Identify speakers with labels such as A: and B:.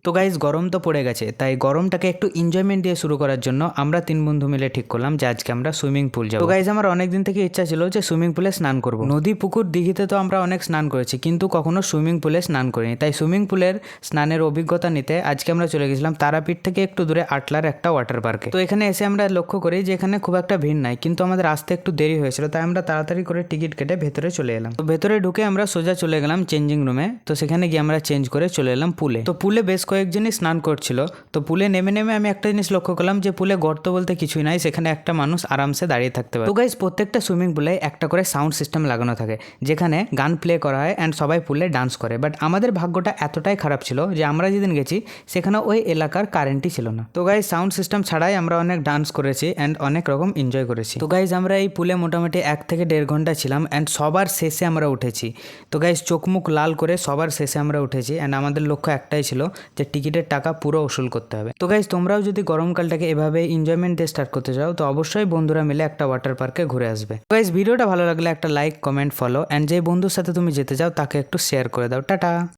A: তো গাইজ গরম তো পড়ে গেছে, তাই গরমটাকে একটু এনজয়মেন্ট দিয়ে শুরু করার জন্য আমরা 3 বন্ধু মিলে ঠিক করলাম যে আজকে আমরা সুইমিং পুল যাবো। তো গাইজ আমার অনেকদিন থেকে ইচ্ছা ছিল যে সুইমিং পুলে স্নান করব। নদী পুকুর দিঘিতে তো আমরা অনেক স্নান করেছি, কিন্তু কখনো সুইমিং পুলে স্নান করিনি। তাই সুইমিং পুলের স্নানের অভিজ্ঞতা নিতে আজকে আমরা চলে গেছিলাম তারাপীঠ থেকে একটু দূরে আটলার একটা ওয়াটার পার্কে। তো এখানে এসে আমরা লক্ষ্য করি যে এখানে খুব একটা ভিড় নাই, কিন্তু আমাদের আসতে একটু দেরি হয়েছিল, তাই আমরা তাড়াতাড়ি করে টিকিট কেটে ভেতরে চলে এলাম। তো ভেতরে ঢুকে আমরা সোজা চলে গেলাম চেঞ্জিং রুমে। তো সেখানে গিয়ে আমরা চেঞ্জ করে চলে এলাম পুলে। তো পুলে বেশ কয়েকজনই স্নান করছিল। তো পুলে নেমে নেমে আমি একটা জিনিস লক্ষ্য করলাম যে পুলে গর্ত বলতে কিছুই নাই, সেখানে একটা মানুষ আরামসে দাঁড়িয়ে থাকতে পারে। তো গাইজ প্রত্যেকটা সুইমিং পুলে একটা করে সাউন্ড সিস্টেম লাগানো থাকে, যেখানে গান প্লে করা হয় অ্যান্ড সবাই পুলে ডান্স করে। বাট আমাদের ভাগ্যটা এতটাই খারাপ ছিল যে আমরা যেদিন গেছি সেখানে ওই এলাকার কারেন্টই ছিল না। তো গাইজ সাউন্ড সিস্টেম ছাড়াই আমরা অনেক ডান্স করেছি অ্যান্ড অনেক রকম এনজয় করেছি। তো গাইজ আমরা এই পুলে মোটামুটি 1 থেকে 1.5 ঘন্টা ছিলাম অ্যান্ড সবার শেষে আমরা উঠেছি। তো গাইজ চোখ মুখ লাল করে সবার শেষে আমরা উঠেছি অ্যান্ড আমাদের লক্ষ্য একটাই ছিল যে টিকিটের টাকা পুরো উসুল করতে হবে। তো গাইজ তোমরাও যদি গরমকালটাকে এভাবে এনজয়মেন্ট দিয়ে স্টার্ট করতে চাও তো অবশ্যই বন্ধুরা মিলে একটা ওয়াটার পার্কে ঘুরে আসবে। গাইজ ভিডিওটা ভালো লাগলে একটা লাইক, কমেন্ট, ফলো অ্যান্ড যে বন্ধুর সাথে তুমি যেতে চাও তাকে একটু শেয়ার করে দাও। টাটা।